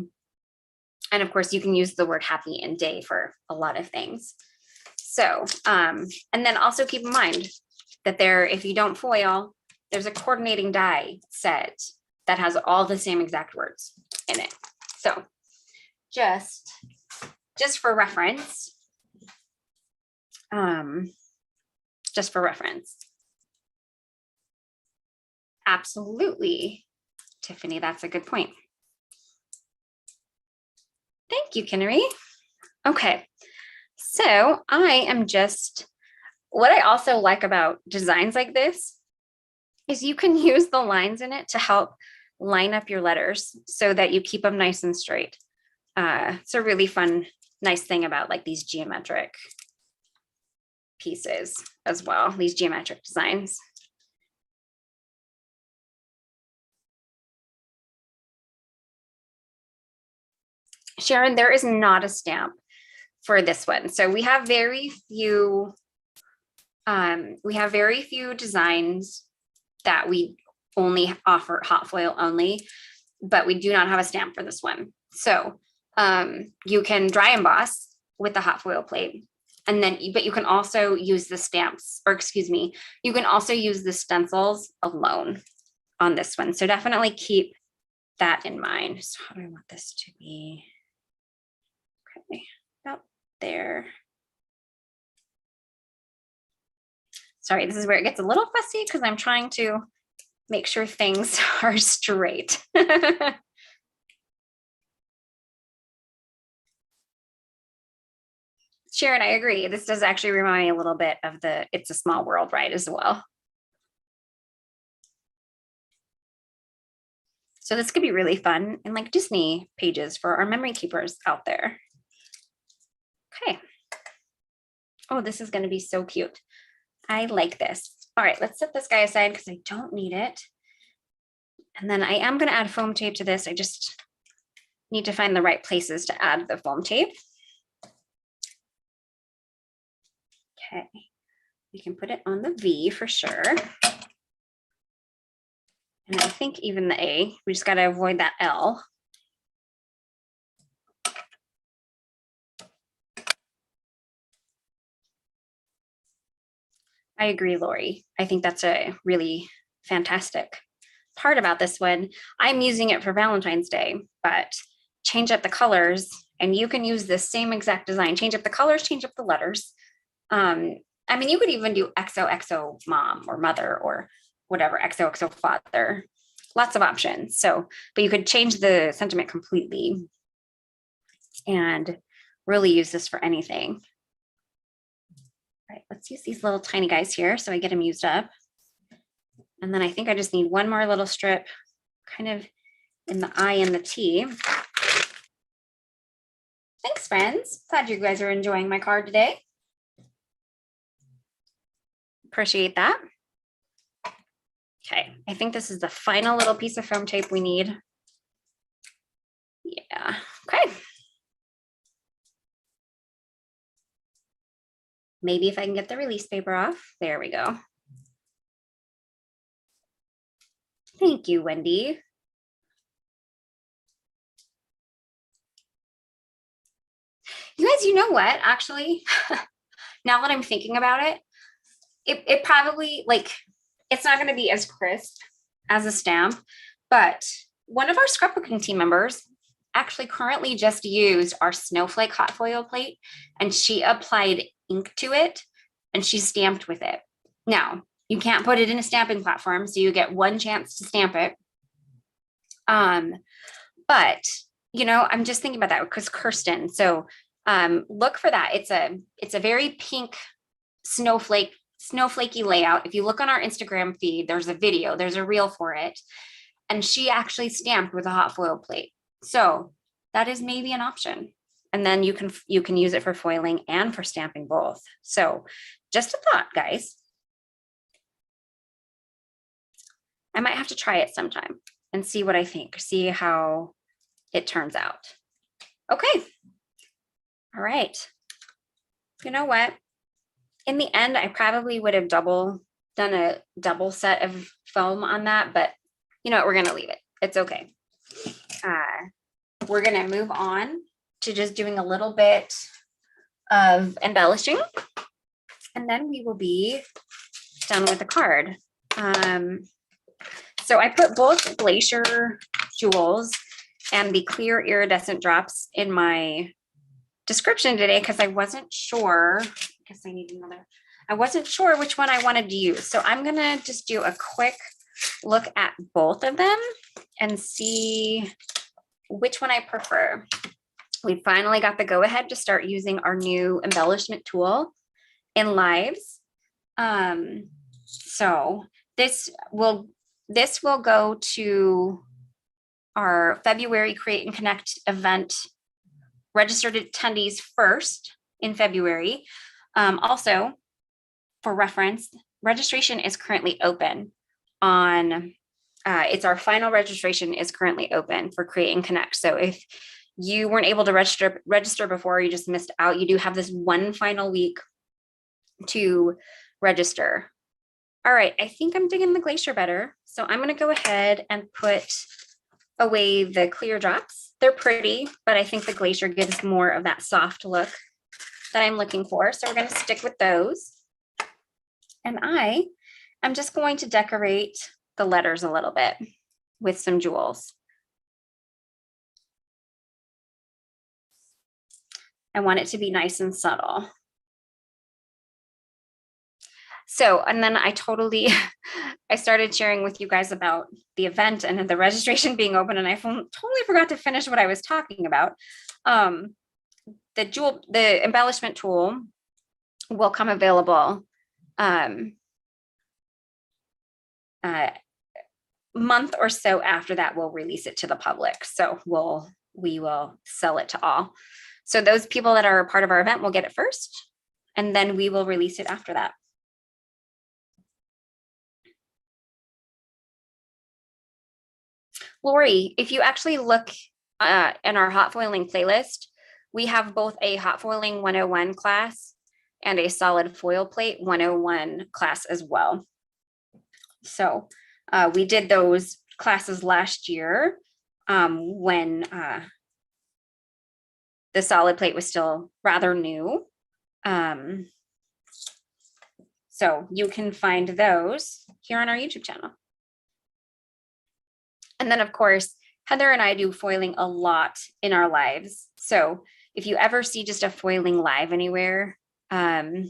And of course, you can use the word happy and day for a lot of things. So, and then also keep in mind that if you don't foil, there's a coordinating die set that has all the same exact words in it. So just for reference, Absolutely, Tiffany, that's a good point. Thank you, Kinnery. Okay, so what I also like about designs like this is you can use the lines in it to help line up your letters so that you keep them nice and straight. It's a really fun, nice thing about like these geometric pieces as well, these geometric designs. Sharon, there is not a stamp for this one. So we have very few designs that we only offer hot foil only, but we do not have a stamp for this one. So you can dry emboss with the hot foil plate, and then, but you can also use the stamps, or excuse me, you can also use the stencils alone on this one. So definitely keep that in mind. So how do I want this to be? Okay, about there. Sorry, this is where it gets a little fussy because I'm trying to make sure things are straight. Sharon, I agree. This does actually remind me a little bit of the It's a Small World ride as well. So this could be really fun in like Disney pages for our memory keepers out there. Okay. Oh, this is going to be so cute. I like this. All right, let's set this guy aside because I don't need it. And then I am going to add foam tape to this. I just need to find the right places to add the foam tape. Okay, we can put it on the V for sure. And I think even the A, we just got to avoid that L. I agree, Lori. I think that's a really fantastic part about this one. I'm using it for Valentine's Day, but change up the colors and you can use the same exact design. Change up the colors, change up the letters. I mean, you could even do XOXO mom or mother or whatever, XOXO father, lots of options. So, but you could change the sentiment completely and really use this for anything. All right, let's use these little tiny guys here so I get them used up. And then I think I just need one more little strip kind of in the I and the T. Thanks, friends. Glad you guys are enjoying my card today. Appreciate that. Okay, I think this is the final little piece of foam tape we need. Yeah, okay. Maybe if I can get the release paper off. There we go. Thank you, Wendy. You guys, you know what, actually, now that I'm thinking about it, it probably, like, it's not going to be as crisp as a stamp, but one of our scrapbooking team members actually currently just used our snowflake hot foil plate, and she applied ink to it and she stamped with it. Now, you can't put it in a stamping platform, so you get one chance to stamp it. But you know, I'm just thinking about that because Kirsten. So look for that. It's a very pink snowflakey layout. If you look on our Instagram feed, there's a video, there's a reel for it. And she actually stamped with a hot foil plate. So that is maybe an option. And then you can use it for foiling and for stamping both. So just a thought, guys. I might have to try it sometime and see what I think, see how it turns out. Okay. All right. You know what? In the end, I probably would have done a double set of foam on that, but you know what? We're going to leave it. It's okay. We're going to move on to just doing a little bit of embellishing, and then we will be done with the card. So I put both Glacier jewels and the clear iridescent drops in my description today because I wasn't sure. I guess I need another. I wasn't sure which one I wanted to use. So I'm going to just do a quick look at both of them and see which one I prefer. We finally got the go ahead to start using our new embellishment tool in lives. So this will go to our February Create and Connect event registered attendees first in February. Also, for reference, registration is currently open on, it's our final registration is currently open for Create and Connect. So if you weren't able to register before, you just missed out, you do have this one final week to register. All right, I think I'm digging the Glacier better. So I'm going to go ahead and put away the clear drops. They're pretty, but I think the Glacier gives more of that soft look that I'm looking for. So we're going to stick with those. And I am just going to decorate the letters a little bit with some jewels. I want it to be nice and subtle. So, and then I started sharing with you guys about the event and the registration being open, and I totally forgot to finish what I was talking about. The embellishment tool will come available month or so after that. We'll release it to the public. So we will sell it to all. So those people that are a part of our event will get it first, and then we will release it after that. Lori, if you actually look in our hot foiling playlist, we have both a hot foiling 101 class and a solid foil plate 101 class as well. So we did those classes last year when the solid plate was still rather new. So you can find those here on our YouTube channel. And then, of course, Heather and I do foiling a lot in our lives. So if you ever see just a foiling live anywhere, Heather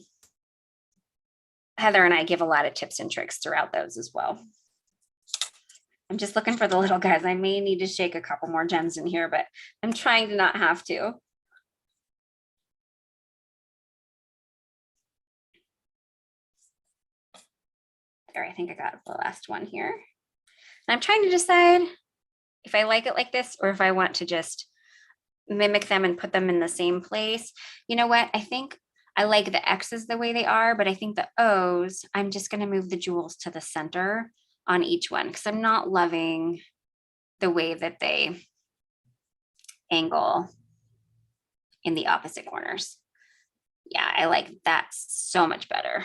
and I give a lot of tips and tricks throughout those as well. I'm just looking for the little guys. I may need to shake a couple more gems in here, but I'm trying to not have to. There, I think I got the last one here. And I'm trying to decide if I like it like this or if I want to just mimic them and put them in the same place. You know what? I think I like the X's the way they are, but I think the O's, I'm just going to move the jewels to the center on each one because I'm not loving the way that they angle in the opposite corners. Yeah, I like that so much better.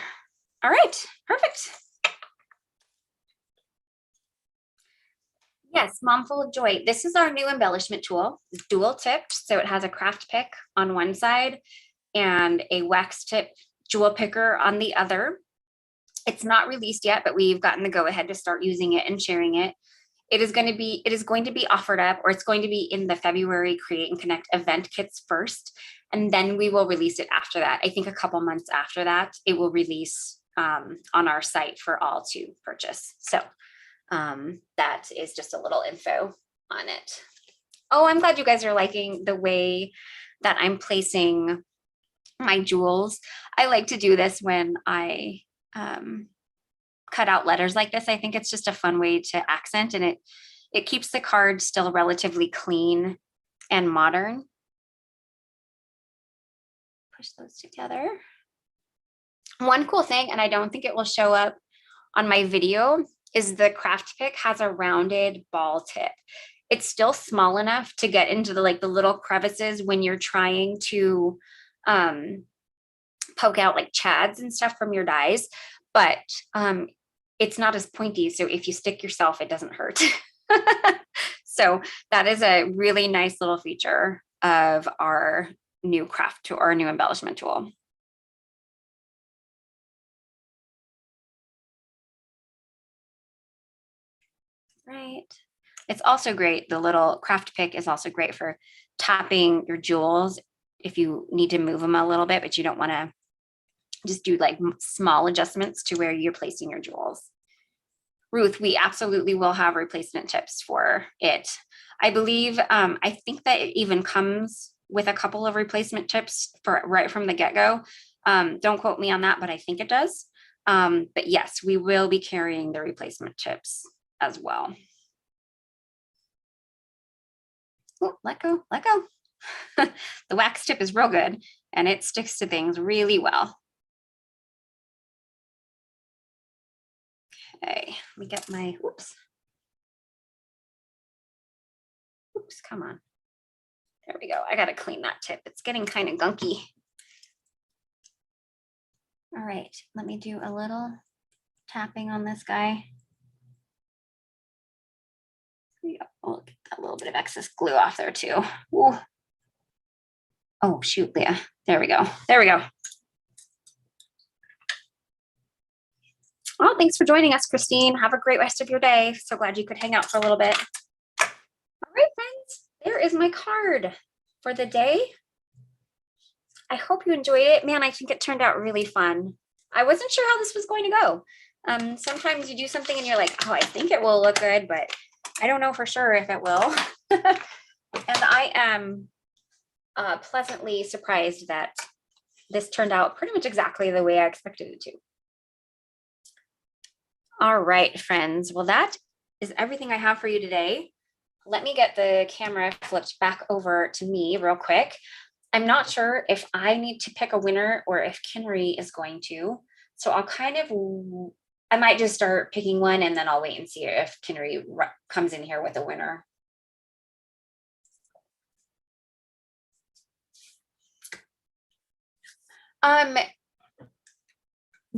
All right, perfect. Yes, Mom Full of Joy. This is our new embellishment tool. It's dual tipped, so it has a craft pick on one side and a wax tip jewel picker on the other. It's not released yet, but we've gotten the go ahead to start using it and sharing it. It is going to be offered up, or it's going to be in the February Create and Connect event kits first, and then we will release it after that. I think a couple months after that, it will release on our site for all to purchase. So that is just a little info on it. Oh, I'm glad you guys are liking the way that I'm placing my jewels. I like to do this when I cut out letters like this. I think it's just a fun way to accent, and it keeps the card still relatively clean and modern. Push those together. One cool thing, and I don't think it will show up on my video, is the craft pick has a rounded ball tip. It's still small enough to get into the little crevices when you're trying to poke out like chads and stuff from your dies, but it's not as pointy, so if you stick yourself, it doesn't hurt. So that is a really nice little feature of our new craft tool, our new embellishment tool. Right. It's also great. The little craft pick is also great for tapping your jewels if you need to move them a little bit, but you don't want to just do like small adjustments to where you're placing your jewels. Ruth, we absolutely will have replacement tips for it. I believe, I think that it even comes with a couple of replacement tips for right from the get-go. Don't quote me on that, but I think it does. But yes, we will be carrying the replacement tips as well. Oh, let go, let go. The wax tip is real good and it sticks to things really well. Okay, let me get my, oops, come on. There we go. I got to clean that tip. It's getting kind of gunky. All right, let me do a little tapping on this guy. We'll get that little bit of excess glue off there too. Ooh. Oh, shoot, Leah. There we go. There we go. Well, thanks for joining us, Christine. Have a great rest of your day. So glad you could hang out for a little bit. All right, friends, there is my card for the day. I hope you enjoyed it. Man, I think it turned out really fun. I wasn't sure how this was going to go. Sometimes you do something and you're like, oh, I think it will look good, but I don't know for sure if it will. And I am pleasantly surprised that this turned out pretty much exactly the way I expected it to. All right, friends. Well, that is everything I have for you today. Let me get the camera flipped back over to me real quick. I'm not sure if I need to pick a winner or if Kinry is going to. So I might just start picking one and then I'll wait and see if Kinry comes in here with a winner.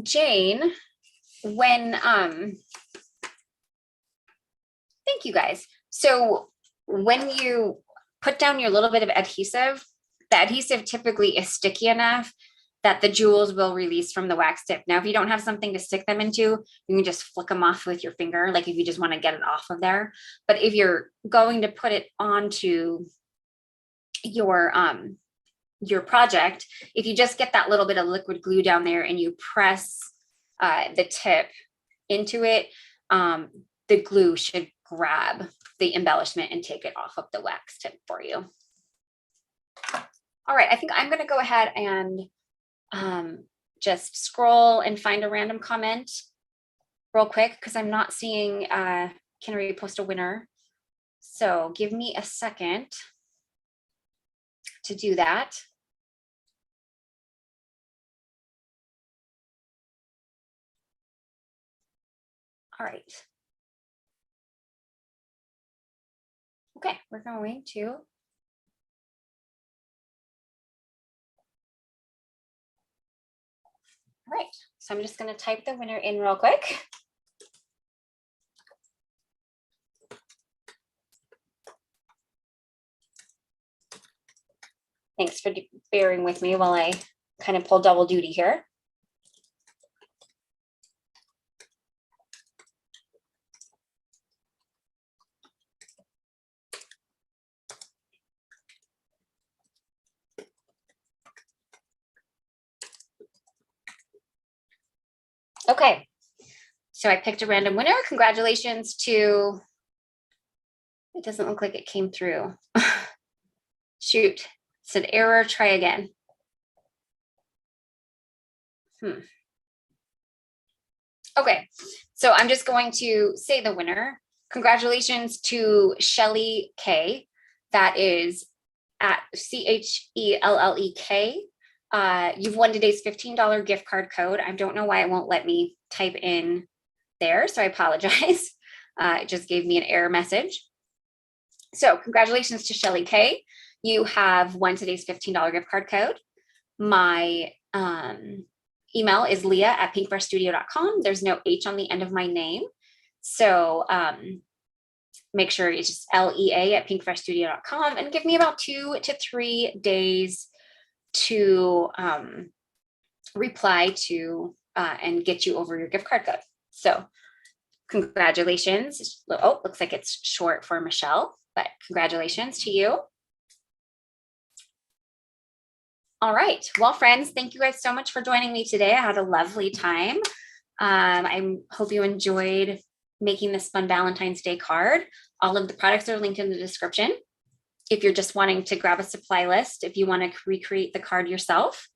Jane, thank you guys. So when you put down your little bit of adhesive, the adhesive typically is sticky enough that the jewels will release from the wax tip. Now, if you don't have something to stick them into, you can just flick them off with your finger, like if you just want to get it off of there. But if you're going to put it onto your project, if you just get that little bit of liquid glue down there and you press the tip into it, the glue should grab the embellishment and take it off of the wax tip for you. All right, I think I'm going to go ahead and just scroll and find a random comment real quick because I'm not seeing Kinry post a winner. So give me a second to do that. All right. Okay, we're going to right, so I'm just going to type the winner in real quick. Thanks for bearing with me while I kind of pull double duty here. Okay, so I picked a random winner. Congratulations to, it doesn't look like it came through. Shoot, it said error, try again. Okay, so I'm just going to say the winner. Congratulations to Shelly K. That is at CHELLEK. You've won today's $15 gift card code. I don't know why it won't let me type in there, so I apologize. It just gave me an error message. So congratulations to Shelly K. You have won today's $15 gift card code. My email is leah@pinkfreshstudio.com. There's no H on the end of my name. So make sure it's just LEA@pinkfreshstudio.com and give me about 2 to 3 days to reply to and get you over your gift card code. So congratulations. Oh, looks like it's short for Michelle, but congratulations to you. All right. Well, friends, thank you guys so much for joining me today. I had a lovely time. I hope you enjoyed making this fun Valentine's Day card. All of the products are linked in the description. If you're just wanting to grab a supply list, if you want to recreate the card yourself.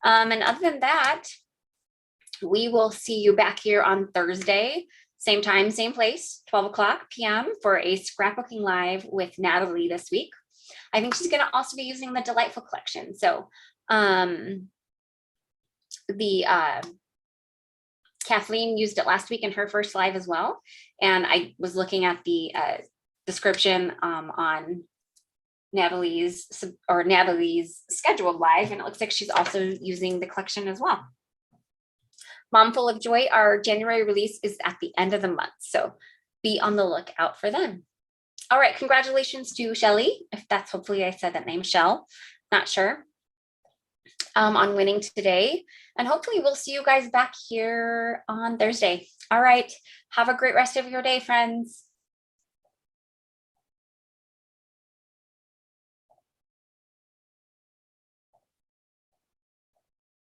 And other than that, we will see you back here on Thursday, same time, same place, 12 p.m. for a scrapbooking live with Natalie this week. I think she's going to also be using the Delightful collection. So Kathleen used it last week in her first live as well. And I was looking at the description on Natalie's scheduled live, and it looks like she's also using the collection as well. Mom Full of Joy, our January release is at the end of the month. So be on the lookout for them. All right, congratulations to Shelly, if that's, hopefully I said that name, Shell, not sure, on winning today. And hopefully we'll see you guys back here on Thursday. All right, have a great rest of your day, friends.